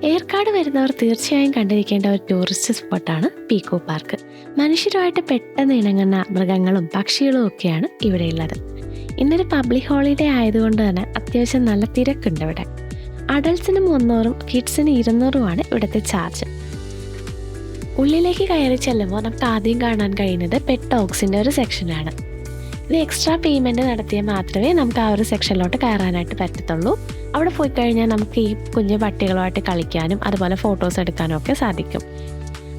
ഏർക്കാട് വരുന്നവർ തീർച്ചയായും കണ്ടിരിക്കേണ്ട ഒരു ടൂറിസ്റ്റ് സ്പോട്ടാണ് പീക്കോ പാർക്ക്. മനുഷ്യരുമായിട്ട് പെട്ടെന്ന് ഇണങ്ങുന്ന മൃഗങ്ങളും പക്ഷികളും ഒക്കെയാണ് ഇവിടെയുള്ളത്. ഇന്നൊരു പബ്ലിക് ഹോളിഡേ ആയതുകൊണ്ട് തന്നെ അത്യാവശ്യം നല്ല തിരക്കുണ്ട് ഇവിടെ. അഡൾട്ട്സിന് 300 കിഡ്സിന് 200 ഇവിടുത്തെ ചാർജ്. ഉള്ളിലേക്ക് കയറി ചെല്ലുമ്പോൾ നമുക്ക് ആദ്യം കാണാൻ കഴിയുന്നത് പെറ്റ് ഡോഗ്സിൻ്റെ ഒരു സെക്ഷനാണ്. ഇത് എക്സ്ട്രാ പേയ്മെൻറ്റ് നടത്തിയാൽ മാത്രമേ നമുക്ക് ആ ഒരു സെക്ഷനിലോട്ട് കയറാനായിട്ട് പറ്റത്തുള്ളൂ. അവിടെ പോയി കഴിഞ്ഞാൽ നമുക്ക് ഈ കുഞ്ഞു പട്ടികളുമായിട്ട് കളിക്കാനും അതുപോലെ ഫോട്ടോസ് എടുക്കാനും ഒക്കെ സാധിക്കും.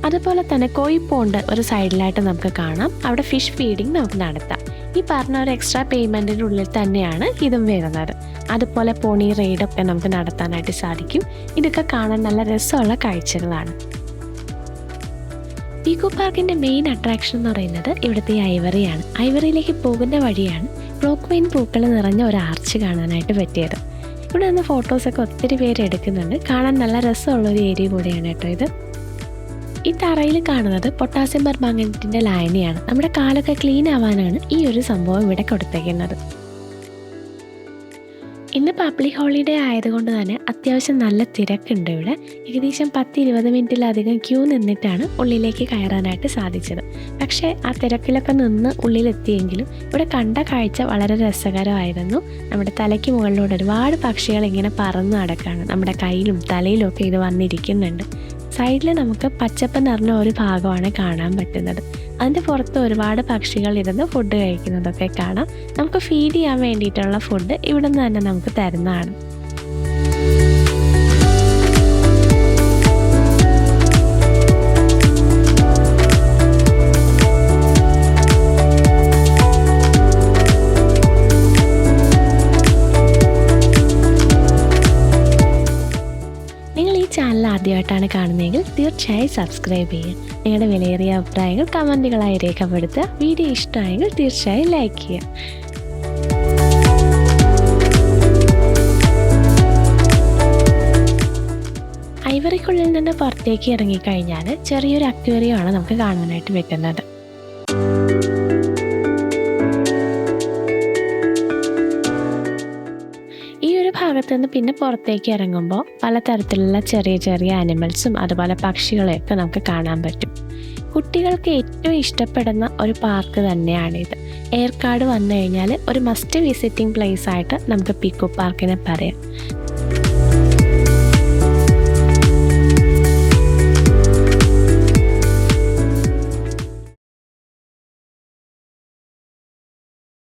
അതുപോലെ തന്നെ കോയി പോണ്ട് ഒരു സൈഡിലായിട്ട് നമുക്ക് കാണാം. അവിടെ ഫിഷ് ഫീഡിങ് നമുക്ക് നടത്താം. ഈ പറഞ്ഞ ഒരു എക്സ്ട്രാ പേയ്മെൻറ്റിൻ്റെ ഉള്ളിൽ തന്നെയാണ് ഇതും വരുന്നത്. അതുപോലെ പോണി റൈഡൊക്കെ നമുക്ക് നടത്താനായിട്ട് സാധിക്കും. ഇതൊക്കെ കാണാൻ നല്ല രസമുള്ള കാഴ്ചകളാണ്. പീക്കോ പാർക്കിൻ്റെ മെയിൻ അട്രാക്ഷൻ എന്ന് പറയുന്നത് ഇവിടുത്തെ ഐവറിയാണ്. ഐവറിയിലേക്ക് പോകുന്ന വഴിയാണ് ക്ലോക്ക് വൈൻ പൂക്കൾ നിറഞ്ഞ ഒരു ആർച്ച് കാണാനായിട്ട് പറ്റിയത്. ഇവിടെ നിന്ന് ഫോട്ടോസൊക്കെ ഒത്തിരി പേര് എടുക്കുന്നുണ്ട്. കാണാൻ നല്ല രസമുള്ളൊരു ഏരിയ കൂടെയാണ് കേട്ടോ ഇത്. ഈ തറയിൽ കാണുന്നത് പൊട്ടാസ്യം പെർമാംഗനേറ്റിൻ്റെ ലായനിയാണ്. നമ്മുടെ കാലൊക്കെ ക്ലീൻ ആവാനാണ് ഈ ഒരു സംഭവം ഇവിടെ കൊടുത്തേക്കുന്നത്. ഇന്ന് പബ്ലിക് ഹോളിഡേ ആയതുകൊണ്ട് തന്നെ അത്യാവശ്യം നല്ല തിരക്കുണ്ട് ഇവിടെ. ഏകദേശം 10-20 മിനിറ്റിലധികം ക്യൂ നിന്നിട്ടാണ് ഉള്ളിലേക്ക് കയറാനായിട്ട് സാധിച്ചത്. പക്ഷേ ആ തിരക്കിലൊക്കെ നിന്ന് ഉള്ളിലെത്തിയെങ്കിലും ഇവിടെ കണ്ട കാഴ്ച വളരെ രസകരമായിരുന്നു. നമ്മുടെ തലയ്ക്ക് മുകളിലൂടെ ഒരുപാട് പക്ഷികൾ ഇങ്ങനെ പറന്ന് നടക്കുകയാണ്. നമ്മുടെ കയ്യിലും തലയിലും ഒക്കെ ഇത് വന്നിരിക്കുന്നുണ്ട്. സൈഡിൽ നമുക്ക് പച്ചപ്പ് നിറഞ്ഞ ഒരു ഭാഗമാണ് കാണാൻ പറ്റുന്നത്. അതിൻ്റെ പുറത്ത് ഒരുപാട് പക്ഷികൾ ഇരുന്ന് ഫുഡ് കഴിക്കുന്നതൊക്കെ കാണാം. നമുക്ക് ഫീഡ് ചെയ്യാൻ വേണ്ടിയിട്ടുള്ള ഫുഡ് ഇവിടെ നിന്ന് തന്നെ നമുക്ക് തരുന്നതാണ്. നിങ്ങൾ ഈ ചാനൽ ആദ്യമായിട്ടാണ് കാണുന്നതെങ്കിൽ തീർച്ചയായും സബ്സ്ക്രൈബ് ചെയ്യുക. നിങ്ങളുടെ വിലയേറിയ അഭിപ്രായങ്ങൾ കമൻറ്റുകളായി രേഖപ്പെടുത്തുക. വീഡിയോ ഇഷ്ടമായെങ്കിൽ തീർച്ചയായും ലൈക്ക് ചെയ്യുക. ഐവറിക്കുള്ളിൽ നിന്ന് പുറത്തേക്ക് ഇറങ്ങിക്കഴിഞ്ഞാൽ ചെറിയൊരു അക്വേറിയമാണ് നമുക്ക് കാണാനായിട്ട് പറ്റുന്നത്. ഈ ഒരു ഭാഗത്ത് നിന്ന് പിന്നെ പുറത്തേക്ക് ഇറങ്ങുമ്പോൾ പലതരത്തിലുള്ള ചെറിയ ചെറിയ ആനിമൽസും അതുപോലെ പക്ഷികളെയൊക്കെ നമുക്ക് കാണാൻ പറ്റും. കുട്ടികൾക്ക് ഏറ്റവും ഇഷ്ടപ്പെടുന്ന ഒരു പാർക്ക് തന്നെയാണിത്. ഏർക്കാട് വന്നു കഴിഞ്ഞാൽ ഒരു മസ്റ്റ് വിസിറ്റിംഗ് പ്ലേസ് ആയിട്ട് നമുക്ക് പീക്കോ പാർക്കിനെ പറയാം.